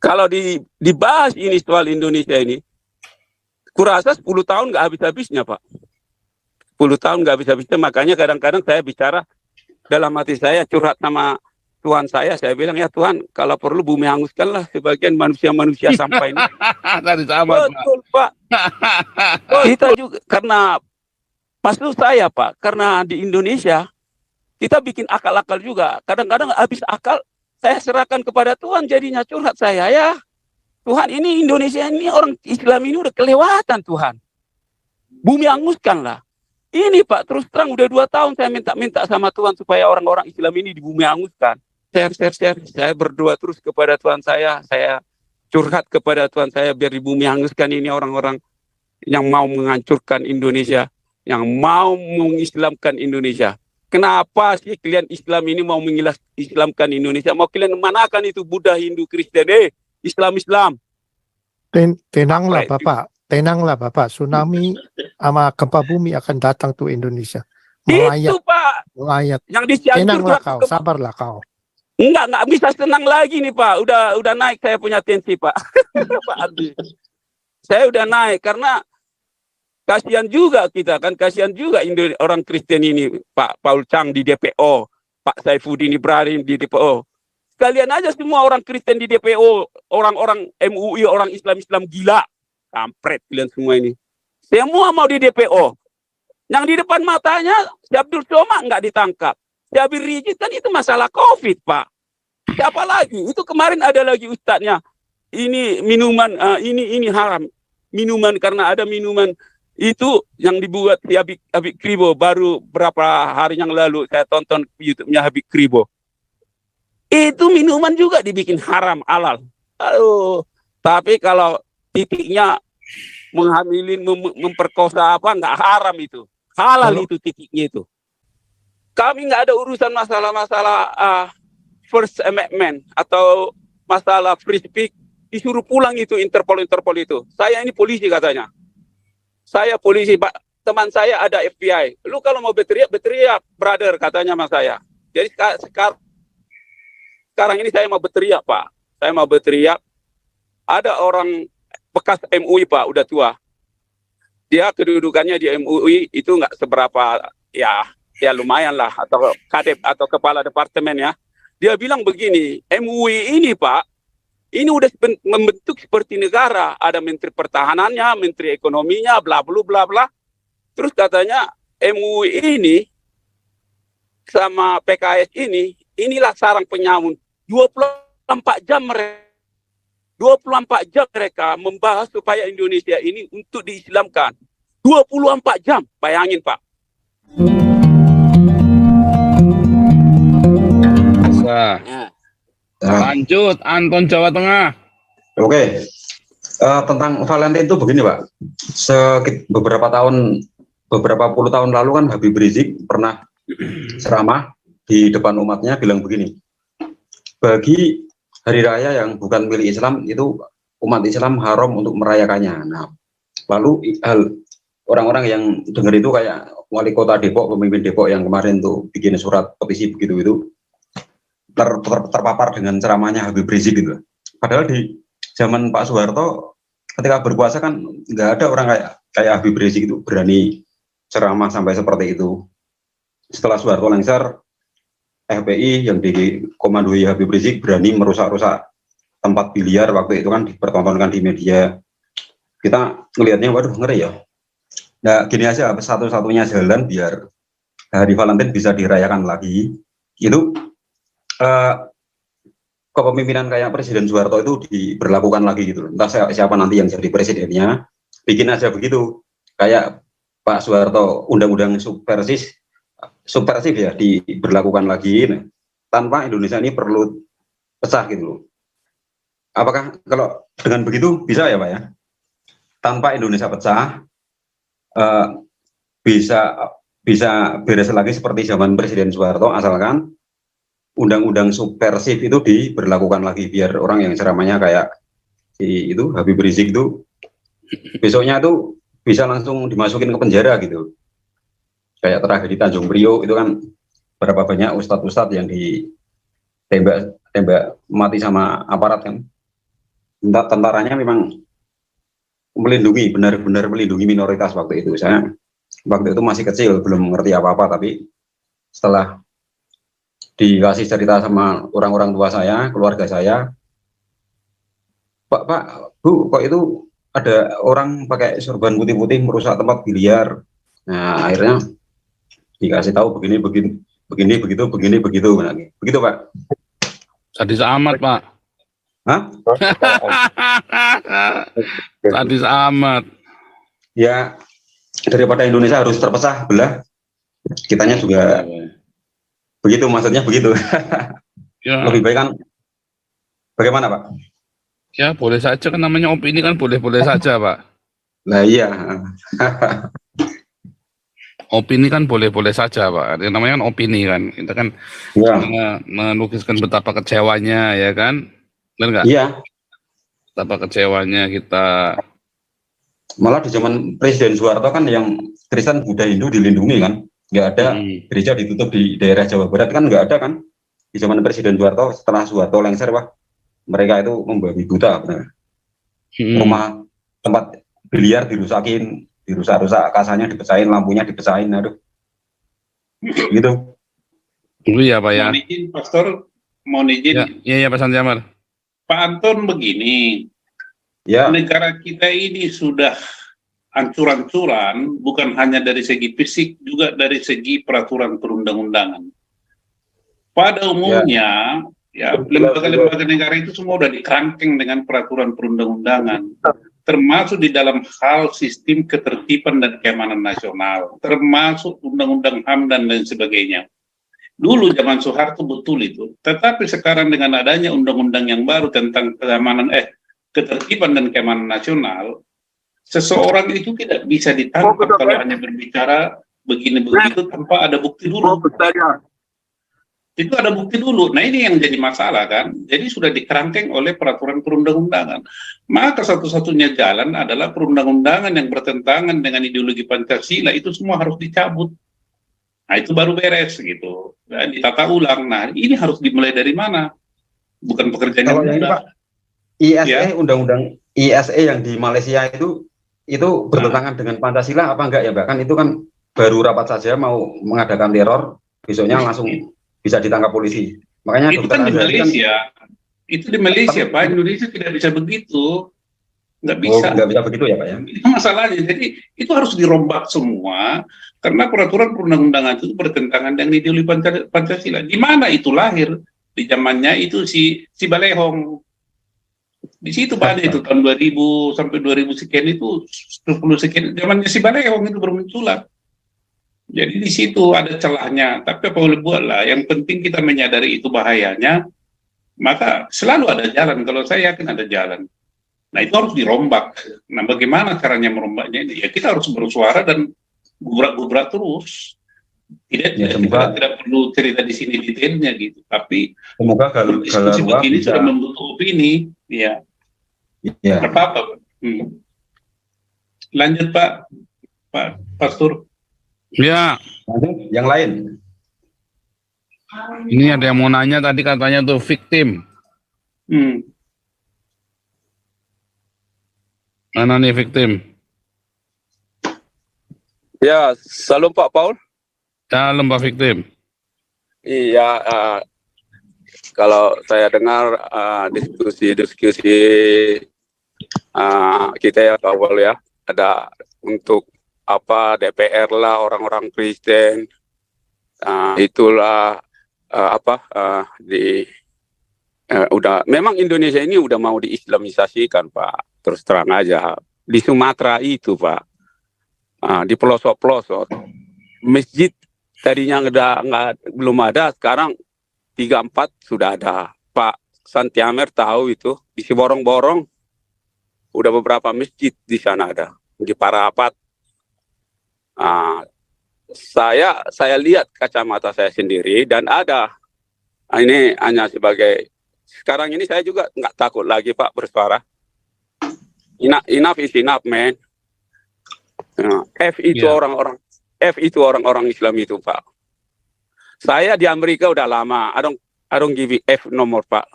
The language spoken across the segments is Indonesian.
Kalau dibahas ini soal Indonesia ini, kurasa 10 tahun nggak habis-habisnya, Pak. 10 tahun nggak habis-habisnya, makanya kadang-kadang saya bicara dalam hati saya, curhat sama Tuhan saya bilang, ya Tuhan, kalau perlu bumi hanguskanlah sebagian manusia-manusia sampai ini. Tadi sama, betul, Pak. Kita juga, karena maksud saya, Pak, karena di Indonesia, kita bikin akal-akal juga. Kadang-kadang habis akal, saya serahkan kepada Tuhan, jadinya curhat saya, ya Tuhan, ini Indonesia ini orang Islam ini udah kelewatan, Tuhan. Bumi hanguskanlah. Ini Pak, terus terang udah 2 tahun saya minta sama Tuhan supaya orang-orang Islam ini di bumi hanguskan. Share. Saya berdoa terus kepada Tuhan saya curhat kepada Tuhan saya biar di bumi hanguskan ini orang-orang yang mau menghancurkan Indonesia, yang mau mengislamkan Indonesia. Kenapa sih kalian Islam ini mau mengislamkan Indonesia? Mau kalian manakan itu Buddha, Hindu, Kristen? Islam. Tenanglah Bapak. Tsunami sama gempa bumi akan datang tuh Indonesia. Itu Pak. Melayat. Yang disiapkan. Tenanglah kau, sabarlah kau. Enggak bisa tenang lagi nih Pak. Udah naik saya punya tensi Pak. Pak Adi. Saya udah naik karena kasihan juga kita kan, kasihan juga orang Kristen ini, Pak Paul Chang di DPO, Pak Saifuddin Ibrahim di DPO. Sekalian aja semua orang Kristen di DPO, orang-orang MUI, orang Islam gila. Kampret kalian semua ini. Semua mau di DPO. Yang di depan matanya, si Abdul Somad nggak ditangkap. Si Habib Rizik kan itu masalah COVID, Pak. Siapa lagi? Itu kemarin ada lagi ustadznya. Ini minuman, ini haram. Minuman, karena ada minuman itu yang dibuat si Habib Kribo. Baru berapa hari yang lalu saya tonton YouTube-nya Habib Kribo. Itu minuman juga dibikin haram, halal. Aduh, tapi kalau titiknya menghamilin, memperkosa apa, nggak haram itu. Halal itu titiknya itu. Kami nggak ada urusan masalah-masalah First Amendment atau masalah free speech. Disuruh pulang itu Interpol itu. Saya ini polisi katanya. Saya polisi, Pak. Teman saya ada FBI. Lu kalau mau berteriak, brother, katanya sama saya. Jadi sekarang ini saya mau berteriak, Pak. Saya mau berteriak. Ada orang bekas MUI, Pak, udah tua. Dia kedudukannya di MUI itu nggak seberapa, ya lumayan lah, atau kadep atau kepala departemen ya. Dia bilang begini, MUI ini Pak, ini udah membentuk seperti negara. Ada menteri pertahanannya, menteri ekonominya, bla bla. Terus katanya MUI ini sama PKS inilah sarang penyamun. 24 jam mereka membahas supaya Indonesia ini untuk diislamkan. 24 jam, bayangin Pak. Lanjut, Anton Jawa Tengah. Oke. Tentang Valentine itu begini Pak. Beberapa puluh tahun lalu kan Habib Rizik pernah ceramah di depan umatnya bilang begini. Bagi hari raya yang bukan milik Islam itu umat Islam haram untuk merayakannya. Nah, lalu orang-orang yang dengar itu kayak wali kota Depok, pemimpin Depok yang kemarin tuh bikin surat petisi begitu itu terpapar dengan ceramahnya Habib Rizik gitu. Padahal di zaman Pak Soeharto ketika berkuasa kan nggak ada orang kayak Habib Rizik itu berani ceramah sampai seperti itu. Setelah Soeharto lengser, FPI yang dikomandoi Habib Rizik berani merusak-rusak tempat biliar waktu itu kan dipertontonkan di media. Kita ngelihatnya waduh ngeri ya. Nah gini aja, satu-satunya jalan biar hari Valentine bisa dirayakan lagi itu kepemimpinan kayak Presiden Soeharto itu diberlakukan lagi gitu. Entah siapa nanti yang jadi presidennya, bikin aja begitu. Kayak Pak Soeharto undang-undang subversif ya diberlakukan lagi tanpa Indonesia ini perlu pecah gitu loh. Apakah kalau dengan begitu bisa ya Pak ya? Tanpa Indonesia pecah bisa beres lagi seperti zaman Presiden Soeharto, asalkan undang-undang subversif itu diberlakukan lagi biar orang yang ceramahnya kayak itu Habib Rizik itu besoknya itu bisa langsung dimasukin ke penjara gitu. Kayak tragedi Tanjung Priok itu kan berapa banyak ustadz-ustadz yang ditembak mati sama aparat kan. tentaranya memang melindungi, benar-benar melindungi minoritas waktu itu. Saya waktu itu masih kecil, belum mengerti apa-apa, tapi setelah dikasih cerita sama orang-orang tua saya, keluarga saya, Pak, Bu, kok itu ada orang pakai sorban putih-putih merusak tempat biliar. Nah, akhirnya dikasih tahu begini, begitu. Nah, begitu, Pak. Sadis amat, Pak. Hah? Sadis amat. Ya, daripada Indonesia harus terpecah belah, kitanya juga begitu, maksudnya begitu. Ya, Lebih baik kan, bagaimana, Pak? ya boleh saja kan, namanya opini kan boleh-boleh saja, Pak. Nah, iya. Opini kan boleh-boleh saja, Pak. Yang namanya kan opini kan. Kita kan Ya, melukiskan betapa kecewanya, ya kan? Benar nggak? iya. Betapa kecewanya kita. Malah di zaman Presiden Soeharto kan yang Kristen, Buddha, Hindu dilindungi kan. Nggak ada gereja ditutup di daerah Jawa Barat kan, nggak ada kan. Di zaman Presiden Soeharto, setelah Soeharto lengser, wah, mereka itu membabi buta, benar. Rumah tempat biliar dirusakin, dirusak-rusak, kasanya dipecahin, lampunya dipecahin, aduh. Gitu. Dulu ya, Pak ya. Mohon izin, Pastor, mohon izin. Ya, Pak Santiamar. Pak Anton begini, Ya, negara kita ini sudah hancur-hancuran, bukan hanya dari segi fisik, juga dari segi peraturan perundang-undangan. Pada umumnya, ya lembaga-lembaga negara itu semua sudah dikerangkeng dengan peraturan perundang-undangan, termasuk di dalam hal sistem ketertiban dan keamanan nasional, termasuk undang-undang HAM dan lain sebagainya. Dulu zaman Soeharto betul itu, tetapi sekarang dengan adanya undang-undang yang baru tentang keamanan, ketertiban dan keamanan nasional, seseorang itu tidak bisa ditangkap kalau hanya berbicara begini begitu tanpa ada bukti dulu. Itu ada bukti dulu. Nah, ini yang jadi masalah kan. Jadi sudah dikerangkeng oleh peraturan perundang-undangan. Maka satu-satunya jalan adalah perundang-undangan yang bertentangan dengan ideologi Pancasila itu semua harus dicabut. Nah, itu baru beres gitu. Dan ditata ulang. Nah, ini harus dimulai dari mana? Bukan pekerjaan yang kalau yang ini, mudah. Pak, ISE, Ya. undang-undang ISE yang di Malaysia itu bertentangan dengan Pancasila apa enggak ya, Pak? Kan itu kan baru rapat saja mau mengadakan teror, besoknya langsung bisa ditangkap polisi. Makanya Itu kan di Malaysia. Itu di Malaysia, Pak. Indonesia tidak bisa begitu. Nggak bisa. nggak bisa begitu ya, Pak ya? Itu masalahnya. Jadi itu harus dirombak semua karena peraturan perundang-undangan itu bertentangan dengan ideologi Pancasila. Di mana itu lahir? Di zamannya itu si Balehong. Di situ banyak itu tahun 2000 sampai 2000 sekian itu 10 sekian zamannya si Balehong itu bermunculan. Jadi di situ ada celahnya, tapi apa boleh buatlah. Yang penting kita menyadari itu bahayanya, maka selalu ada jalan. Kalau saya yakin ada jalan. Nah, itu harus dirombak. Nah, bagaimana caranya merombaknya ini? Ya kita harus bersuara dan gubrak-gubrak terus. Kita tidak perlu cerita di sini detailnya gitu. Tapi semoga diskusi begini sudah membentuk opini. Ya. Ya. Apa-apa. Lanjut Pak Pastor. Ya. Lanjut, yang lain. Ini ada yang mau nanya tadi, katanya tuh victim. Mana nih victim? Ya, salam Pak Paul. Salam Pak victim. Iya, kalau saya dengar diskusi-diskusi kita ya Pak Paul ya, ada untuk apa DPR lah, orang-orang Kristen, itulah udah memang Indonesia ini udah mau diislamisasikan Pak, terus terang aja. Di Sumatera itu Pak, di pelosok-pelosok masjid tadinya belum ada, sekarang 3-4 sudah ada. Pak Santiamar tahu itu, di Siborong-Borong udah beberapa masjid di sana ada, di Parapat. Saya lihat kacamata saya sendiri dan ada. Ini hanya sebagai, sekarang ini saya juga nggak takut lagi Pak bersuara. Enough is enough, man. F itu orang-orang Islam itu Pak. Saya di Amerika udah lama. I don't give F nomor Pak.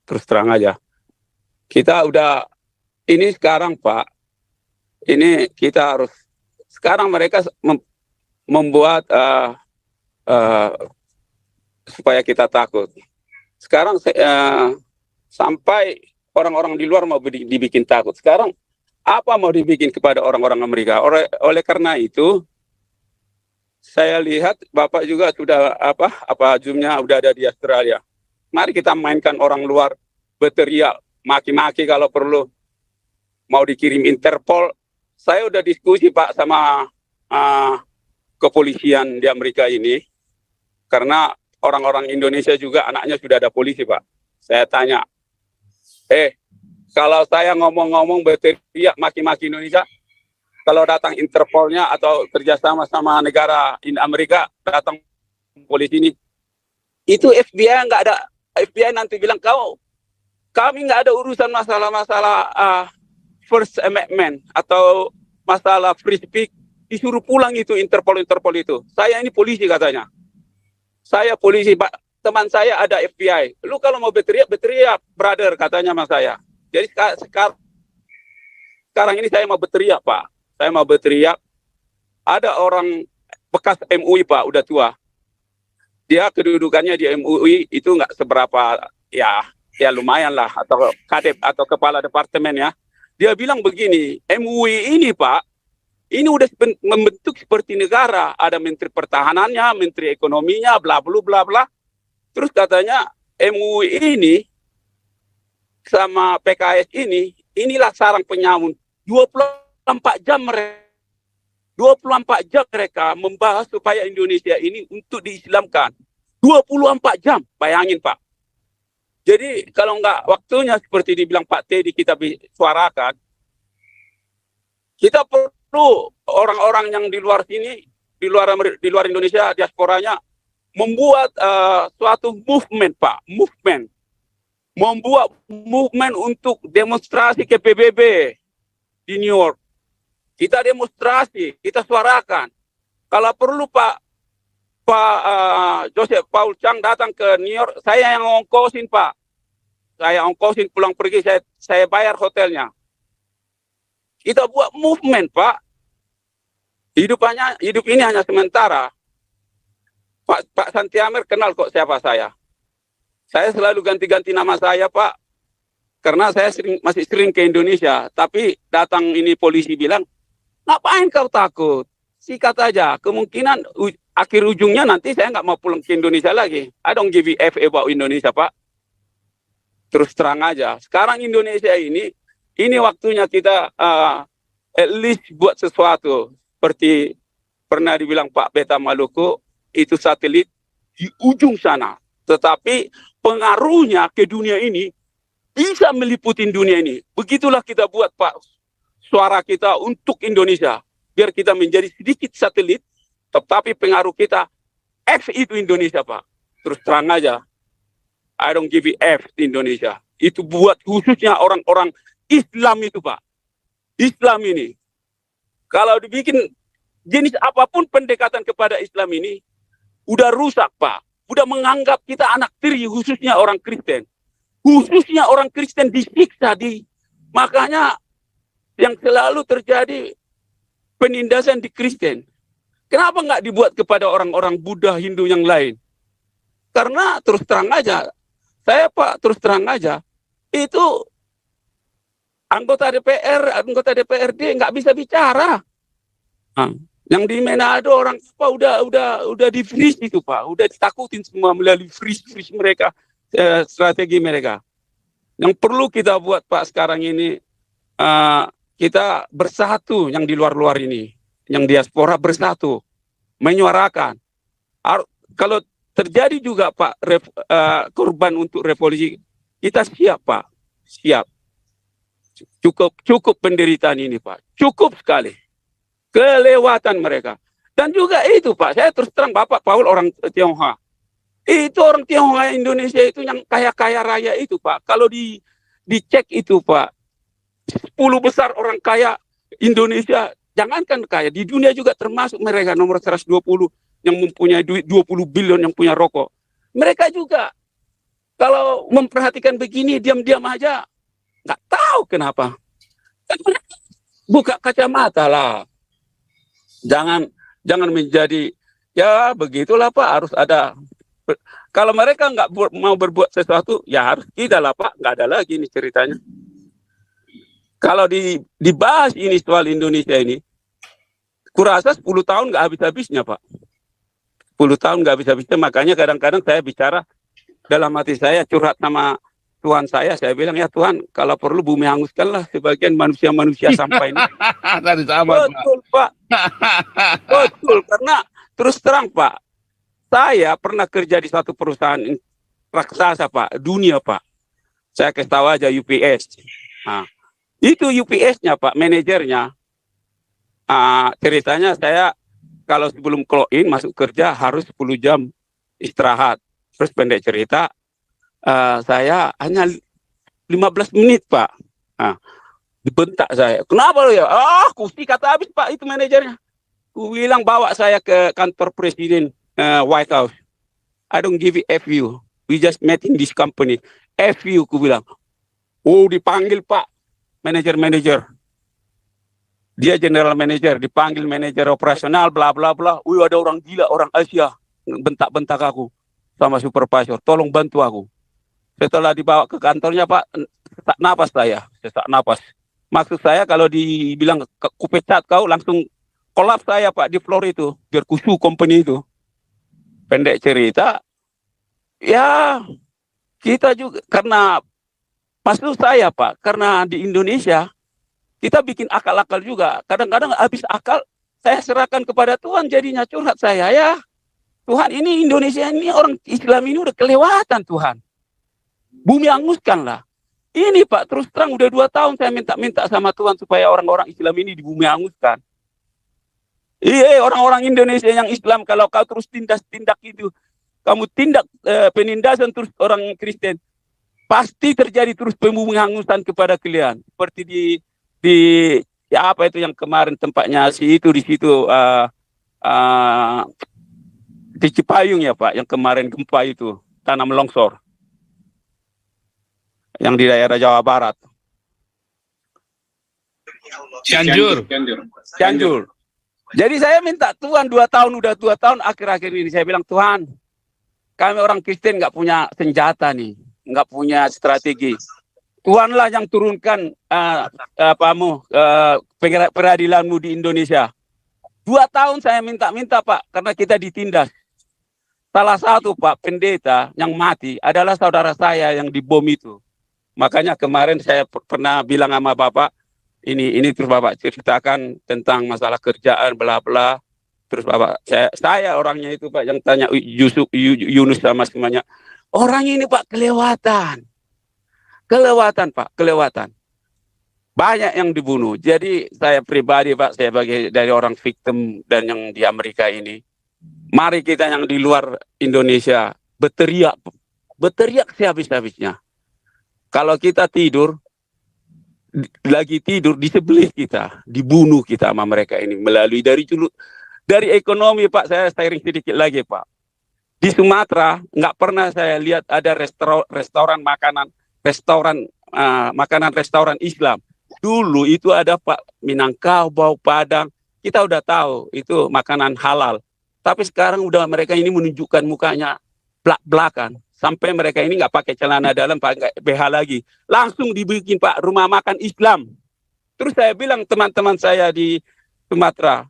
Terus terang aja. Kita udah, ini sekarang Pak, ini kita harus, sekarang mereka membuat supaya kita takut. Sekarang sampai orang-orang di luar mau dibikin takut. Sekarang apa mau dibikin kepada orang-orang Amerika? Oleh karena itu, saya lihat Bapak juga sudah Zoom-nya udah ada di Australia. Mari kita mainkan orang luar berteriak, maki-maki kalau perlu. Mau dikirim Interpol. Saya udah diskusi Pak sama kepolisian di Amerika ini. Karena orang-orang Indonesia juga anaknya sudah ada polisi Pak. Saya tanya, kalau saya ngomong-ngomong berteriak maki-maki Indonesia, kalau datang Interpolnya atau kerjasama sama negara Amerika, datang polisi ini, itu FBI nggak ada, FBI nanti bilang kami nggak ada urusan masalah-masalah First Amendment atau masalah free speech, disuruh pulang itu Interpol itu. Saya ini polisi katanya. Saya polisi Pak, teman saya ada FBI. Lu kalau mau berteriak, brother katanya sama saya. Jadi sekarang ini saya mau berteriak Pak. Saya mau berteriak. Ada orang bekas MUI Pak, udah tua. Dia kedudukannya di MUI itu nggak seberapa, ya lumayan lah, atau kadep atau kepala departemen ya. Dia bilang begini, MUI ini Pak, ini udah membentuk seperti negara. Ada menteri pertahanannya, menteri ekonominya, bla bla bla bla. Terus katanya MUI ini sama PKS inilah sarang penyamun. 24 jam mereka membahas supaya Indonesia ini untuk diislamkan. 24 jam, bayangin Pak. Jadi kalau nggak waktunya seperti dibilang Pak Teddy kita suarakan, kita perlu orang-orang yang di luar sini, di luar Indonesia, diasporanya, membuat suatu movement Pak, membuat movement untuk demonstrasi ke PBB di New York. Kita demonstrasi, kita suarakan. Kalau perlu Pak Joseph Paul Chang datang ke New York, saya yang ongkosin Pak. Saya ongkosin pulang pergi, saya bayar hotelnya. Kita buat movement Pak. Hidup ini hanya sementara. Pak Santiamer kenal kok siapa saya. Saya selalu ganti-ganti nama saya Pak, karena saya masih sering ke Indonesia. Tapi datang ini polisi bilang, ngapain kau takut? Sikat aja. Kemungkinan akhir ujungnya nanti saya nggak mau pulang ke Indonesia lagi. I don't give a F about Indonesia Pak. Terus terang aja. Sekarang Indonesia ini waktunya kita at least buat sesuatu. Seperti pernah dibilang Pak Beta Maluku, itu satelit di ujung sana. Tetapi pengaruhnya ke dunia ini bisa meliputi dunia ini. Begitulah kita buat Pak, suara kita untuk Indonesia. Biar kita menjadi sedikit satelit, tetapi pengaruh kita F itu Indonesia Pak. Terus terang aja, I don't give a F di Indonesia. Itu buat khususnya orang-orang Islam itu Pak. Islam ini. Kalau dibikin jenis apapun pendekatan kepada Islam ini, udah rusak Pak. Udah menganggap kita anak tiri, khususnya orang Kristen. Khususnya orang Kristen disiksa. Makanya yang selalu terjadi penindasan di Kristen. Kenapa nggak dibuat kepada orang-orang Buddha, Hindu yang lain? Karena terus terang aja, saya Pak terus terang aja, itu anggota DPRD nggak bisa bicara. Yang di Manado orang apa udah di freeze itu Pak, udah ditakutin semua melalui freeze mereka, strategi mereka. Yang perlu kita buat Pak sekarang ini, kita bersatu yang di luar ini, yang diaspora bersatu, menyuarakan. Kalau terjadi juga Pak korban untuk revolusi, kita siap Pak, siap. Cukup penderitaan ini Pak, cukup sekali. Kelewatan mereka. Dan juga itu Pak, saya terus terang Bapak Paul orang Tionghoa. Itu orang Tionghoa Indonesia itu yang kaya-kaya raya itu Pak. Kalau dicek itu Pak, 10 besar orang kaya Indonesia, jangankan kaya, di dunia juga termasuk mereka nomor 120 yang mempunyai duit 20 bilion yang punya rokok. Mereka juga kalau memperhatikan begini diam-diam aja, Nggak tahu kenapa. Kan mereka buka kacamata lah. Jangan menjadi, ya begitulah Pak, harus ada. Kalau mereka nggak mau berbuat sesuatu, ya harus kita lah Pak, nggak ada lagi ini ceritanya. Kalau dibahas ini soal Indonesia ini, kurasa 10 tahun nggak habis-habisnya Pak. 10 tahun nggak habis-habisnya, makanya kadang-kadang saya bicara dalam hati saya, curhat sama Tuhan saya bilang, ya Tuhan, kalau perlu bumi hanguskanlah sebagian manusia-manusia sampai ini. Tadi sama, Betul Pak. Betul, karena terus terang Pak, saya pernah kerja di satu perusahaan raksasa Pak, dunia Pak. Saya kasih tahu aja UPS. Nah, itu UPS-nya Pak, manajernya. Ceritanya saya kalau sebelum clock in masuk kerja harus 10 jam istirahat. Terus pendek cerita, saya hanya 15 menit Pak. Dibentak saya. Kenapa lo ya? Kusti kata habis Pak itu manajernya. Ku bilang bawa saya ke kantor presiden White House. I don't give it FU. We just met in this company. FU ku bilang. Oh dipanggil Pak manajer. Dia general manager, dipanggil manajer operasional, bla bla bla. Ada orang gila, orang Asia, bentak-bentak aku sama supervisor. Tolong bantu aku. Setelah dibawa ke kantornya Pak, sesak napas. Maksud saya kalau dibilang kupecat kau, langsung kolaps saya Pak di floor itu, biar kusu company itu. Pendek cerita, ya kita juga karena maksud saya Pak, karena di Indonesia kita bikin akal-akal juga. Kadang-kadang habis akal, saya serahkan kepada Tuhan, jadinya curhat saya. Ya, Tuhan ini Indonesia ini orang Islam ini udah kelewatan Tuhan. Bumi hanguskanlah. Ini Pak, terus terang udah 2 tahun saya minta sama Tuhan supaya orang-orang Islam ini di bumi hanguskan. Iya, orang-orang Indonesia yang Islam, kalau kau terus tindak itu, kamu tindak penindasan terus orang Kristen, pasti terjadi terus bumi hanguskan kepada kalian. Seperti ya apa itu yang kemarin tempatnya di situ di Cipayung ya Pak, yang kemarin gempa itu tanam longsor yang di daerah Jawa Barat. Cianjur. Jadi saya minta Tuhan 2 tahun akhir-akhir ini saya bilang, Tuhan, kami orang Kristen nggak punya senjata nih, nggak punya strategi. Tuhanlah yang turunkan peradilanmu di Indonesia. 2 tahun saya minta Pak, karena kita ditindas. Salah satu Pak pendeta yang mati adalah saudara saya yang dibom itu. Makanya kemarin saya pernah bilang sama Bapak, ini terus Bapak ceritakan tentang masalah kerjaan bla bla. Terus Bapak saya orangnya itu Pak yang tanya Yunus sama semuanya. Orang ini Pak kelewatan Pak. Banyak yang dibunuh. Jadi saya pribadi Pak, saya dari orang victim dan yang di Amerika ini. Mari kita yang di luar Indonesia berteriak sehabis-habisnya. Kalau kita lagi tidur di sebelah kita, dibunuh kita sama mereka ini melalui dari ekonomi Pak. Saya sharing sedikit lagi Pak. Di Sumatera nggak pernah saya lihat ada restoran makanan Islam. Dulu itu ada Pak Minangkabau, Padang. Kita udah tahu itu makanan halal. Tapi sekarang udah mereka ini menunjukkan mukanya belak-belakan. Sampai mereka ini nggak pakai celana dalam, pakai BH lagi. Langsung dibikin Pak rumah makan Islam. Terus saya bilang teman-teman saya di Sumatera,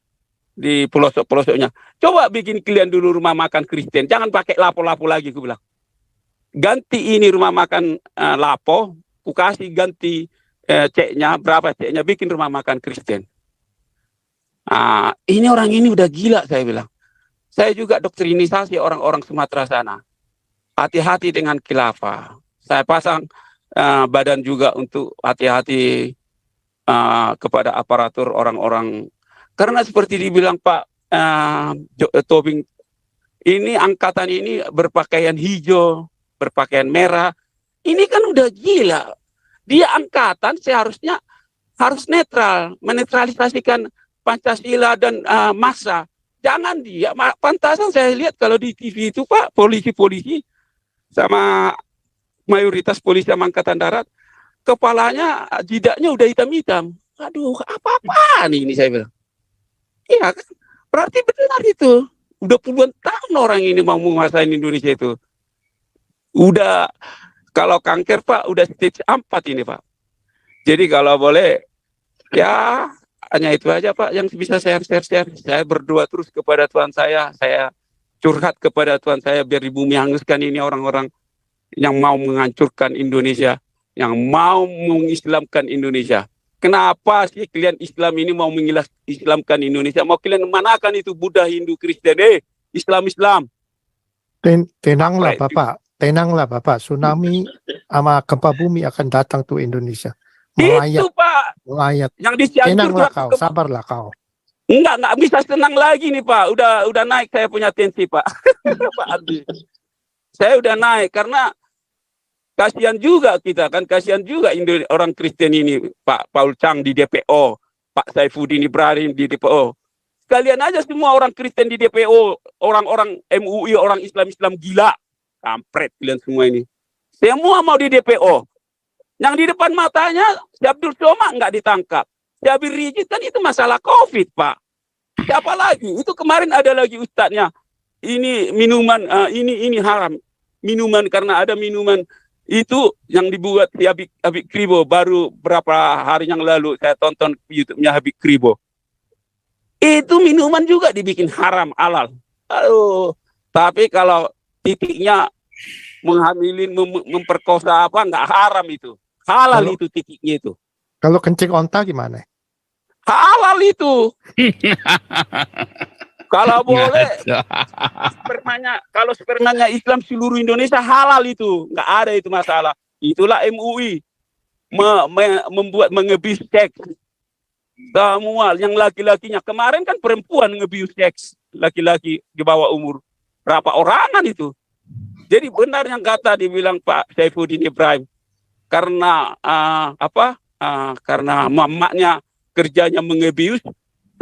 di pelosok-pelosoknya, coba bikin kalian dulu rumah makan Kristen. Jangan pakai lapo-lapo lagi, aku bilang. Ganti ini rumah makan lapo, ku kasih ganti ceknya, berapa ceknya, bikin rumah makan Kristen. Ini orang ini udah gila, saya bilang. Saya juga doktrinisasi orang-orang Sumatera sana. Hati-hati dengan khilafah. Saya pasang badan juga untuk hati-hati kepada aparatur orang-orang. Karena seperti dibilang Pak Tobing, ini angkatan ini berpakaian hijau, berpakaian merah. Ini kan udah gila. Dia angkatan seharusnya harus netral, menetralisasikan Pancasila dan massa. Jangan dia, pantasan saya lihat kalau di TV itu Pak, polisi-polisi sama mayoritas polisi sama angkatan darat, kepalanya, jidatnya udah hitam-hitam. Aduh, apa-apaan ini saya bilang. Iya kan? Berarti benar itu. Udah puluhan tahun orang ini mau menguasai Indonesia itu. Udah, kalau kanker Pak, udah stage 4 ini Pak. Jadi kalau boleh, ya hanya itu aja Pak yang bisa saya share. Saya berdoa terus kepada Tuhan saya curhat kepada Tuhan saya biar di bumi hanguskan ini orang-orang yang mau menghancurkan Indonesia, yang mau mengislamkan Indonesia. Kenapa sih kalian Islam ini mau mengislamkan Indonesia? Mau kalian manakan itu Buddha, Hindu, Kristen? Islam. Tenanglah Bapak. Tsunami sama gempa bumi akan datang tuh Indonesia. Itu Pak. Melayat. Yang disianjur. Tenanglah kau, sabarlah kau. Enggak bisa tenang lagi nih Pak. Udah naik saya punya tensi Pak. Pak Adi. Saya udah naik karena kasihan juga kita kan, kasihan juga orang Kristen ini, Pak Paul Chang di DPO, Pak Saifuddin Ibrahim di DPO. Sekalian aja semua orang Kristen di DPO, orang-orang MUI, orang Islam gila. Kampret kalian semua ini. Semua mau di DPO. Yang di depan matanya, si Abdul Somad nggak ditangkap. Si Habib Rizik kan itu masalah COVID, Pak. Siapa lagi? Itu kemarin ada lagi ustadznya. Ini minuman, ini haram. Minuman, karena ada minuman itu yang dibuat di Habib Kribo baru berapa hari yang lalu saya tonton YouTube-nya Habib Kribo. Itu minuman juga dibikin haram halal. Aduh, tapi kalau titiknya menghamilin, memperkosa apa nggak haram itu. Halal itu titiknya itu. Kalau kencing onta gimana? Halal itu. Kalau boleh, kalau spermanya Islam seluruh Indonesia halal itu, nggak ada itu masalah. Itulah MUI membuat mengebius seks. Semua yang laki-lakinya kemarin kan perempuan ngebius seks laki-laki di bawah umur berapa orangan itu. Jadi benar yang kata dibilang Pak Saifuddin Ibrahim, karena karena mamaknya kerjanya mengebius.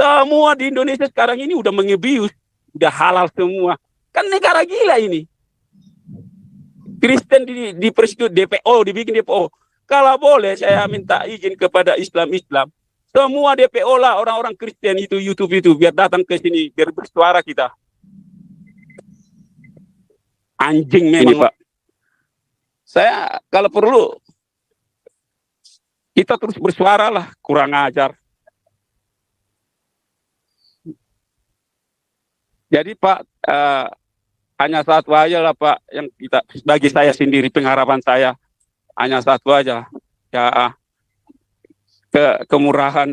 Semua di Indonesia sekarang ini udah mengebius, udah halal semua. Kan negara gila ini. Kristen di persekutu DPO, dibikin DPO. Kalau boleh saya minta izin kepada Islam. Semua DPO lah orang-orang Kristen itu, YouTube itu, biar datang ke sini, biar bersuara kita. Anjing memang Pak. Saya kalau perlu, kita terus bersuara lah, kurang ajar. Jadi Pak, hanya satu aja lah Pak, yang kita, bagi saya sendiri pengharapan saya hanya satu aja, ya kemurahan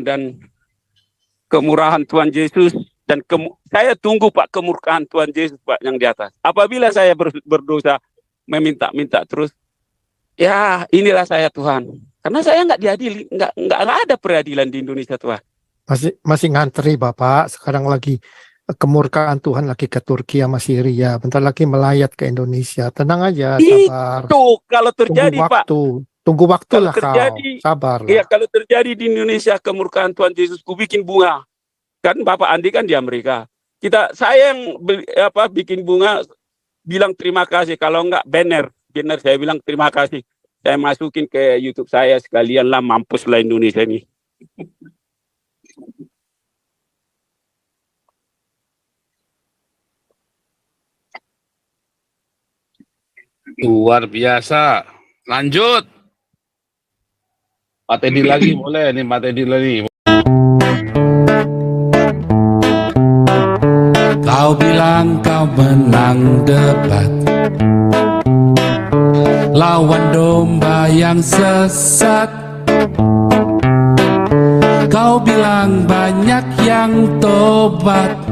Tuhan Yesus, dan saya tunggu Pak kemurkaan Tuhan Yesus Pak yang di atas. Apabila saya berdosa meminta terus, ya inilah saya Tuhan, karena saya nggak diadili, nggak ada peradilan di Indonesia Tuhan. Masih ngantri Bapak, sekarang lagi kemurkaan Tuhan lagi ke Turki sama Syria, bentar lagi melayat ke Indonesia. Tenang aja, sabar. Itu kalau terjadi Pak. Tunggu waktu lah kau, sabar lah. Iya, kalau terjadi di Indonesia kemurkaan Tuhan Yesus, ku bikin bunga. Kan Bapak Andi kan di Amerika. Saya yang bikin bunga, bilang terima kasih. Kalau enggak banner saya bilang terima kasih. Saya masukin ke YouTube saya sekalian lah, mampus lah Indonesia ini. Luar biasa. Lanjut. Pak Teddy lagi boleh nih, Pak Teddy lagi. Kau bilang kau menang debat, lawan domba yang sesat. Kau bilang banyak yang tobat,